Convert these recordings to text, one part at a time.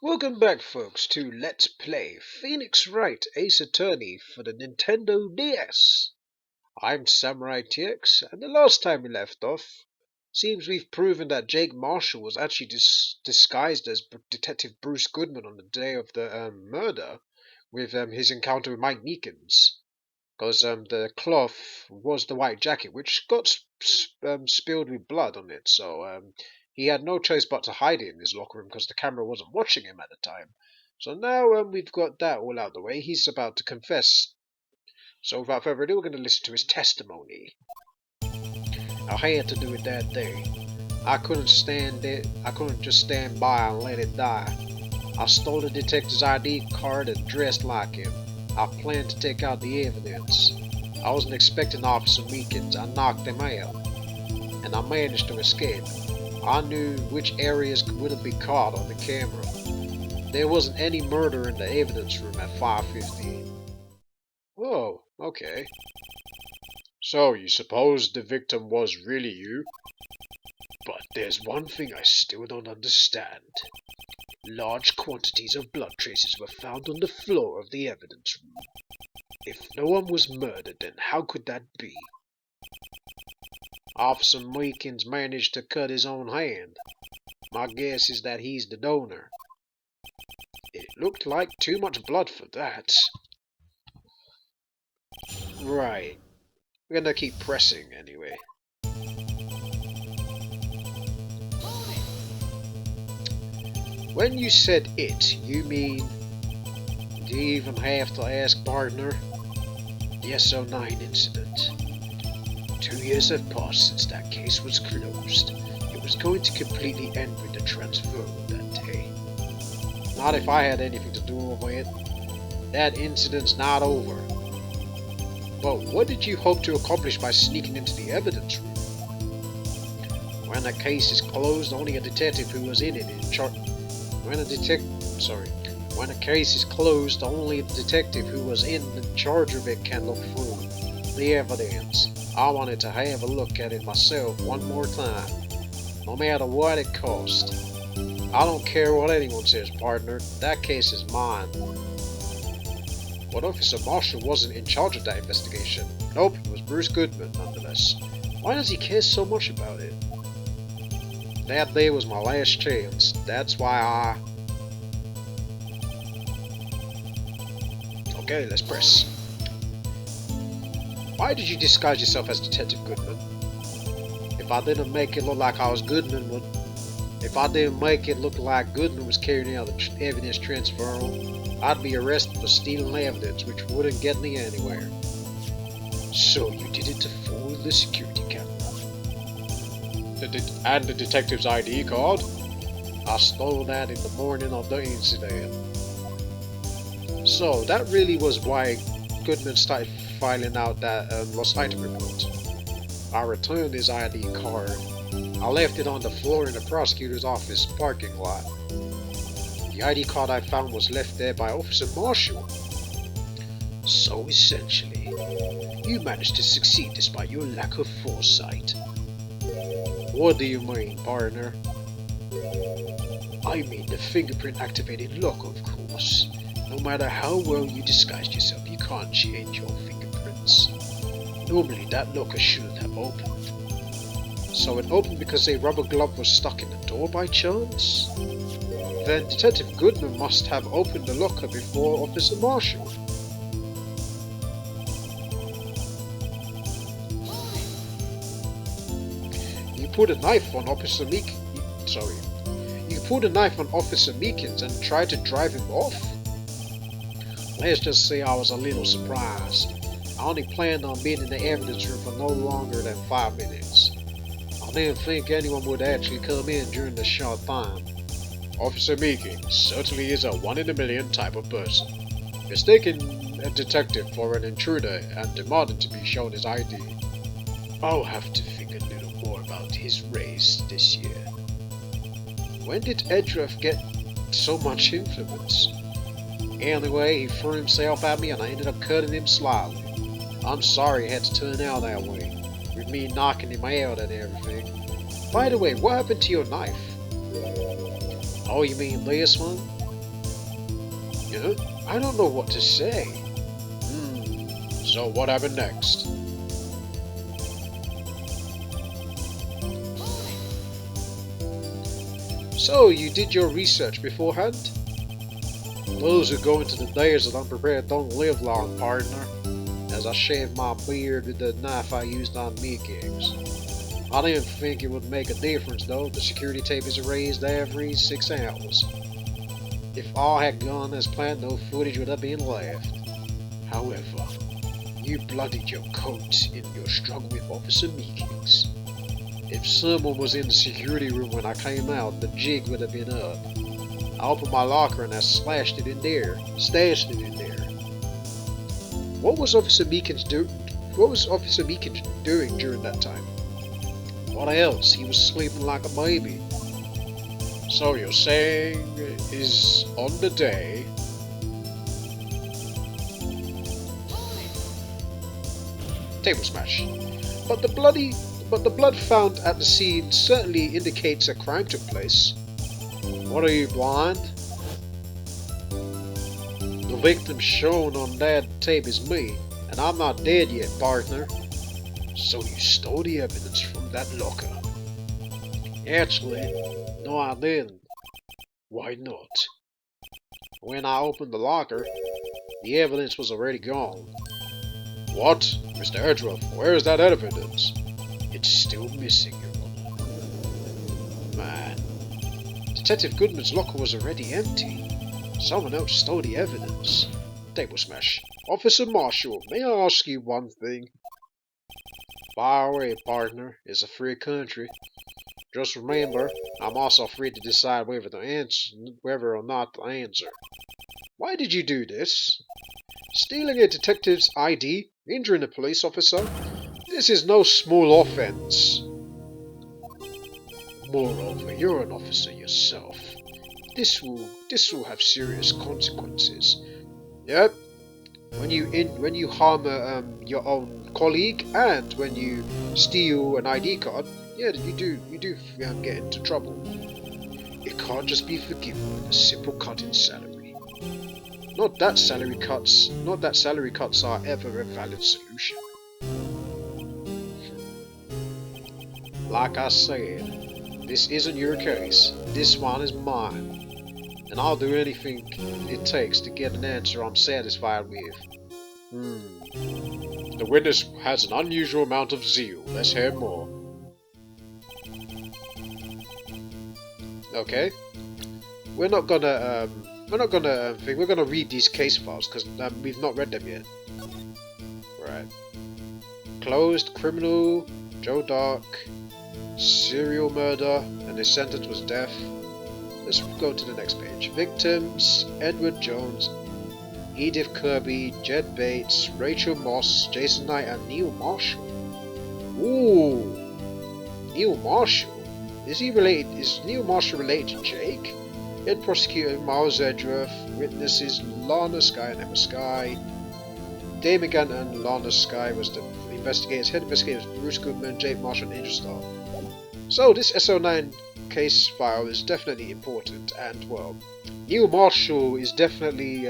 Welcome back, folks, to Let's Play Phoenix Wright Ace Attorney for the Nintendo DS. I'm SamuraiT-X, and the last time we left off, seems we've proven that Jake Marshall was actually disguised as Detective Bruce Goodman on the day of the murder, with his encounter with Mike Meekins. Because the cloth was the white jacket, which got spilled with blood on it, so he had no choice but to hide it in his locker room because the camera wasn't watching him at the time. So now we've got that all out of the way, he's about to confess. So without further ado, we're going to listen to his testimony. I had to do it that day. I couldn't stand it. I couldn't just stand by and let it die. I stole the detective's ID card and dressed like him. I planned to take out the evidence. I wasn't expecting Officer Meekins. I knocked him out, and I managed to escape. I knew which areas wouldn't be caught on the camera. There wasn't any murder in the evidence room at 5:50. Whoa, okay. So you suppose the victim was really you? But there's one thing I still don't understand. Large quantities of blood traces were found on the floor of the evidence room. If no one was murdered, then how could that be? Officer Meekins managed to cut his own hand. My guess is that he's the donor. It looked like too much blood for that. Right. We're gonna keep pressing anyway. When you said it, you mean... Do you even have to ask, partner? The SO9 incident. 2 years have passed since that case was closed. It was going to completely end with the transfer that day. Not if I had anything to do with it. That incident's not over. But what did you hope to accomplish by sneaking into the evidence room? When the case is closed, only a detective who was in it in charge. When a case is closed, only the detective who was in charge of it can look through the evidence. I wanted to have a look at it myself one more time, no matter what it cost. I don't care what anyone says, partner. That case is mine. But Officer Marshall wasn't in charge of that investigation. Nope, it was Bruce Goodman, nonetheless. Why does he care so much about it? That day was my last chance. That's why I... Okay, let's press. Why did you disguise yourself as Detective Goodman? If I didn't make it look like I was Goodman, if I didn't make it look like Goodman was carrying out the evidence transfer, I'd be arrested for stealing evidence, which wouldn't get me anywhere. So you did it to fool the security camera. And the detective's ID card? I stole that in the morning of the incident. So that really was why Goodman started filing out that lost item report. I returned his ID card. I left it on the floor in the prosecutor's office parking lot. The ID card I found was left there by Officer Marshall. So essentially, you managed to succeed despite your lack of foresight. What do you mean, partner? I mean the fingerprint activated lock, of course. No matter how well you disguised yourself, you can't change your fingerprints. Normally that locker shouldn't have opened. So it opened because a rubber glove was stuck in the door by chance? Then Detective Goodman must have opened the locker before Officer Marshall. You pulled a knife on Officer You pulled a knife on Officer Meekins and tried to drive him off? Let's just say I was a little surprised. I only planned on being in the evidence room for no longer than 5 minutes. I didn't think anyone would actually come in during the short time. Officer Meekins certainly is a 1 in a million type of person. Mistaking a detective for an intruder and demanding to be shown his ID. I'll have to think a little more about his race this year. When did Edruff get so much influence? Anyway, he threw himself at me and I ended up cutting him slightly. I'm sorry it had to turn out that way, with me knocking him out and everything. By the way, what happened to your knife? Oh, you mean this one? Yeah? I don't know what to say. So what happened next? So, you did your research beforehand? Those who go into the desert unprepared don't live long, partner. As I shaved my beard with the knife I used on meat gigs. I didn't think it would make a difference though. The security tape is erased every 6 hours. If all had gone as planned, no footage would have been left. However, you bloodied your coat in your struggle with Officer Meekins. If someone was in the security room when I came out, the jig would have been up. I opened my locker and I stashed it in there. What was Officer Meekins doing during that time? What else? He was sleeping like a baby. So you're saying is on the day table smash. But the blood found at the scene certainly indicates a crime took place. What are you, blind? The victim shown on that tape is me, and I'm not dead yet, partner. So you stole the evidence from that locker? Actually, no I didn't. Why not? When I opened the locker, the evidence was already gone. What? Mr. Edgeworth, where is that evidence? It's still missing, Your Honor. Man, Detective Goodman's locker was already empty. Someone else stole the evidence. Table smash. Officer Marshall, may I ask you one thing? Fire away, partner. It's a free country. Just remember, I'm also free to decide whether or not to answer. Why did you do this? Stealing a detective's ID, injuring a police officer? This is no small offense. Moreover, you're an officer yourself. This will have serious consequences. Yep. When you harm your own colleague and when you steal an ID card, yeah, you do get into trouble. It can't just be forgiven with a simple cut in salary. Not that salary cuts are ever a valid solution. Like I said, this isn't your case. This one is mine. And I'll do anything it takes to get an answer I'm satisfied with. The witness has an unusual amount of zeal. Let's hear more. Okay. We're gonna read these case files because we've not read them yet. Right. Closed criminal, Joe Dark, serial murder, and his sentence was death. Let's go to the next page. Victims: Edward Jones, Edith Kirby, Jed Bates, Rachel Moss, Jason Knight, and Neil Marshall. Ooh, Neil Marshall. Is Neil Marshall related to Jake? Head prosecutor Miles Edgeworth, witnesses Lana Skye and Emma Skye. Damon Gant and Lana Skye was the investigators. Head investigators Bruce Goodman, Jake Marshall, and Angel Star. So this SO9 case file is definitely important, and well, Neil Marshall is definitely.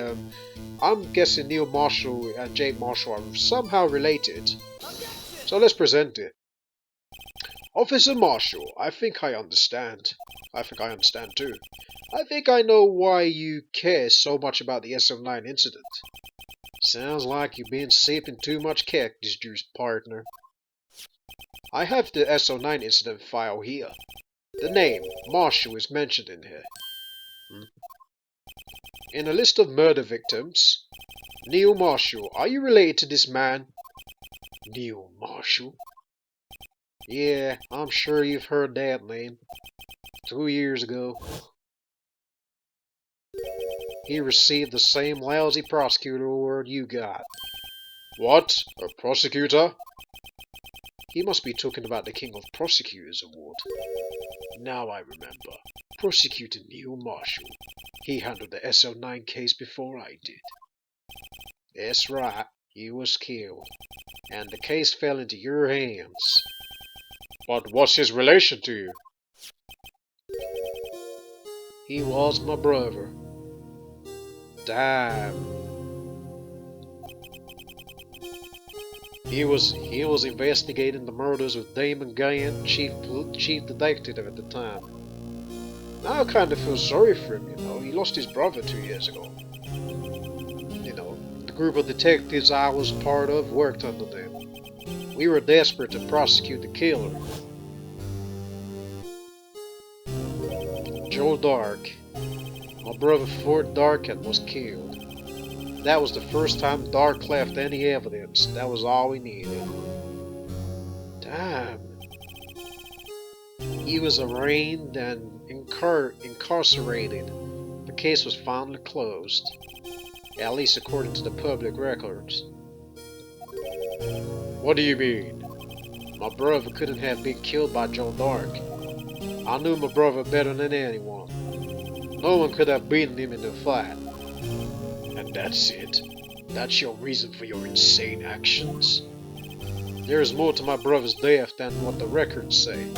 I'm guessing Neil Marshall and Jake Marshall are somehow related. So let's present it. Officer Marshall, I think I understand. I think I understand too. I think I know why you care so much about the SO9 incident. Sounds like you've been sipping too much cactus juice, partner. I have the SO9 incident file here. The name, Marshall, is mentioned in here. In a list of murder victims, Neil Marshall, are you related to this man? Neil Marshall? Yeah, I'm sure you've heard that name. 2 years ago, he received the same lousy prosecutor award you got. What? A prosecutor? He must be talking about the King of Prosecutors award. Now I remember. Prosecutor Neil Marshall. He handled the SO9 case before I did. That's right, he was killed. And the case fell into your hands. But what's his relation to you? He was my brother. Damn. He was investigating the murders with Damon Guyan, chief detective at the time. Now I kind of feel sorry for him, you know. He lost his brother 2 years ago. You know, the group of detectives I was a part of worked under them. We were desperate to prosecute the killer. Joe Dark. My brother Fort Darken was killed. That was the first time Dark left any evidence. That was all we needed. Damn. He was arraigned and incarcerated. The case was finally closed. At least according to the public records. What do you mean? My brother couldn't have been killed by Joe Dark. I knew my brother better than anyone. No one could have beaten him in a fight. And that's it? That's your reason for your insane actions? There is more to my brother's death than what the records say.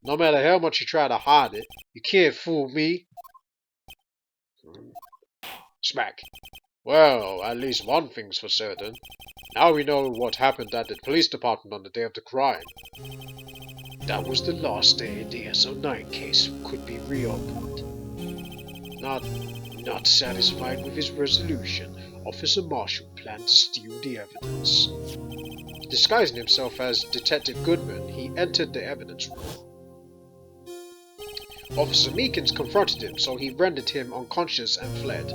No matter how much you try to hide it, you can't fool me. Smack. Well, at least one thing's for certain. Now we know what happened at the police department on the day of the crime. That was the last day the SO9 case could be reopened. Not satisfied with his resolution, Officer Marshall planned to steal the evidence. Disguising himself as Detective Goodman, he entered the evidence room. Officer Meekins confronted him, so he rendered him unconscious and fled.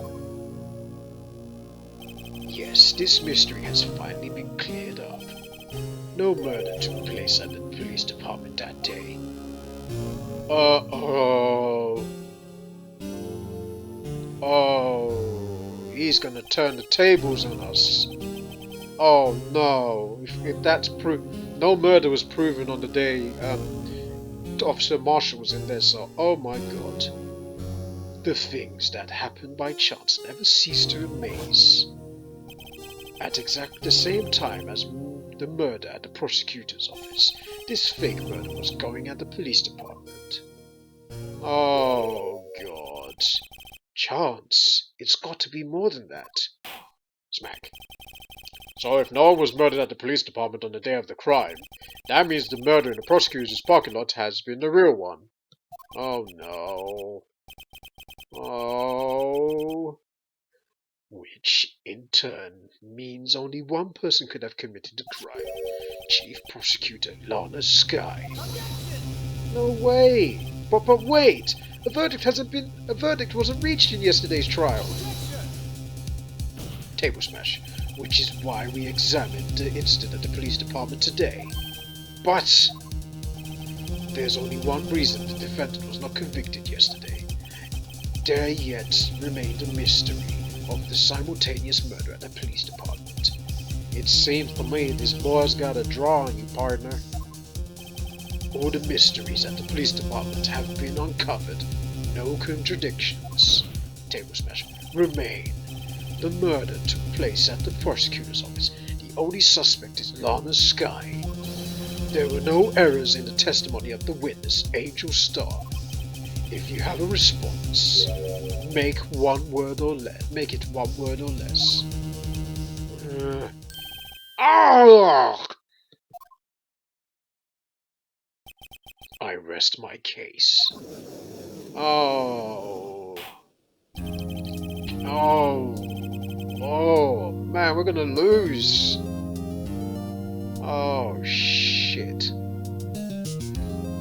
Yes, this mystery has finally been cleared up. No murder took place at the police department that day. Oh, he's gonna turn the tables on us. Oh no, if that's no murder was proven on the day Officer Marshall was in there, so oh my god. The things that happen by chance never cease to amaze. At exactly the same time as the murder at the prosecutor's office, this fake murder was going at the police department. Oh god. Chance. It's got to be more than that. Smack. So if no one was murdered at the police department on the day of the crime, that means the murder in the prosecutor's parking lot has been the real one. Oh no. Oh. Which, in turn, means only one person could have committed the crime. Chief Prosecutor Lana Skye. No way! But wait! A verdict wasn't reached in yesterday's trial. Table smash. Which is why we examined the incident at the police department today. But there's only one reason the defendant was not convicted yesterday. There yet remained a mystery of the simultaneous murder at the police department. It seems to me this boy's got a draw on you, partner. All the mysteries at the police department have been uncovered. No contradictions. Table smash. Remain. The murder took place at the prosecutor's office. The only suspect is Lana Skye. There were no errors in the testimony of the witness, Angel Star. If you have a response, make it 1 word or less. I rest my case. Oh man, we're gonna lose. Oh shit.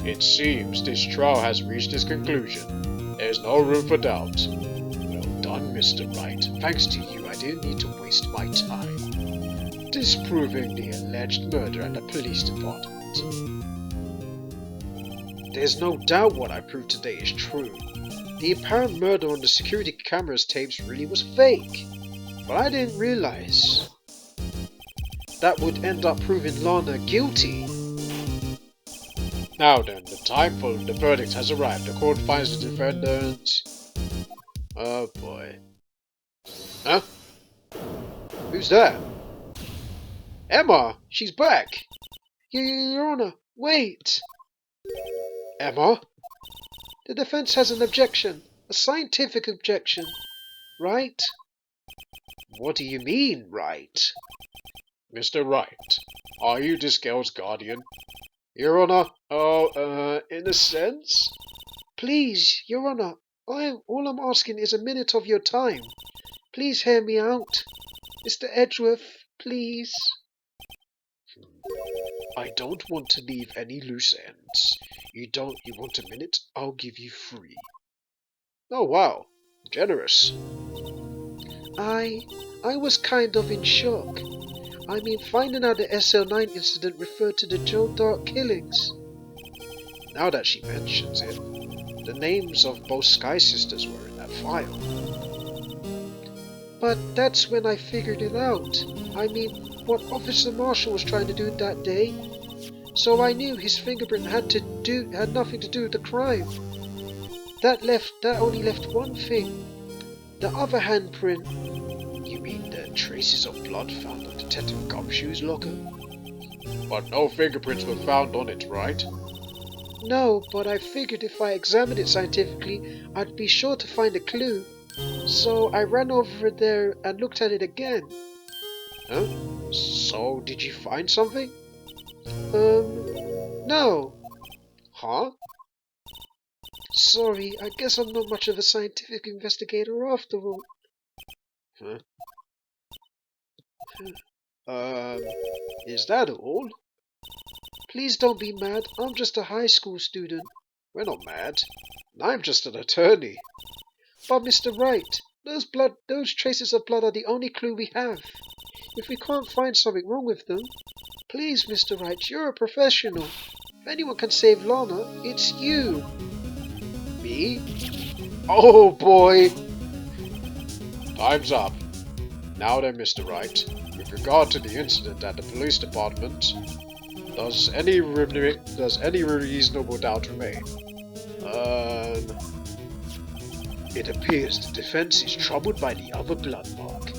It seems this trial has reached its conclusion. There's no room for doubt. Well done, Mr. Wright. Thanks to you, I didn't need to waste my time disproving the alleged murder at the police department. There's no doubt what I proved today is true. The apparent murder on the security camera's tapes really was fake. But I didn't realize that would end up proving Lana guilty. Now then, the time for the verdict has arrived. The court finds the defendant... Oh boy. Huh? Who's that? Emma! She's back! Your Honor, wait! Emma? The defense has an objection. A scientific objection. Right? What do you mean, Wright? Mr. Wright, are you this girl's guardian? Your Honor, in a sense? Please, Your Honor, all I'm asking is a minute of your time. Please hear me out. Mr. Edgeworth, please. I don't want to leave any loose ends. You want a minute? I'll give you 3. Oh wow, generous. I was kind of in shock. I mean, finding out the SL9 incident referred to the Joe Dark killings. Now that she mentions it, the names of both Sky Sisters were in that file. But that's when I figured it out. I mean, what Officer Marshall was trying to do that day. So I knew his fingerprint had nothing to do with the crime. That only left one thing. The other handprint. You mean the traces of blood found on Detective Gumshoe's locker? But no fingerprints were found on it, right? No, but I figured if I examined it scientifically, I'd be sure to find a clue. So I ran over there and looked at it again. Huh? So did you find something? No. Huh? Sorry, I guess I'm not much of a scientific investigator after all. Huh? Is that all? Please don't be mad. I'm just a high school student. We're not mad. I'm just an attorney. But Mr. Wright, those traces of blood are the only clue we have. If we can't find something wrong with them, please, Mr. Wright, you're a professional. If anyone can save Lana, it's you. Me? Oh boy! Time's up. Now then, Mr. Wright, with regard to the incident at the police department, does any reasonable doubt remain? It appears the defense is troubled by the other blood mark.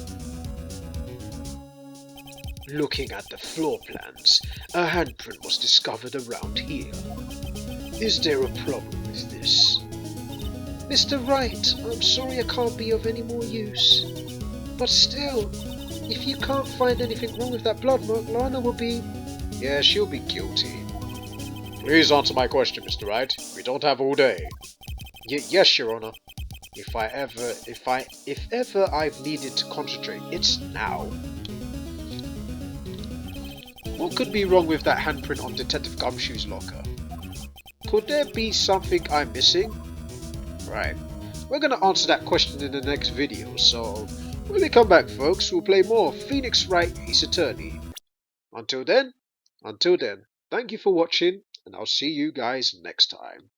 Looking at the floor plans, a handprint was discovered around here. Is there a problem with this? Mr. Wright, I'm sorry I can't be of any more use. But still, if you can't find anything wrong with that blood mark, Lana will be... Yeah, she'll be guilty. Please answer my question, Mr. Wright. We don't have all day. Yes, Your Honor. If ever I've needed to concentrate, it's now. What could be wrong with that handprint on Detective Gumshoe's locker? Could there be something I'm missing? Right. We're going to answer that question in the next video, so when we come back, folks, we'll play more Phoenix Wright Ace Attorney. Until then, thank you for watching, and I'll see you guys next time.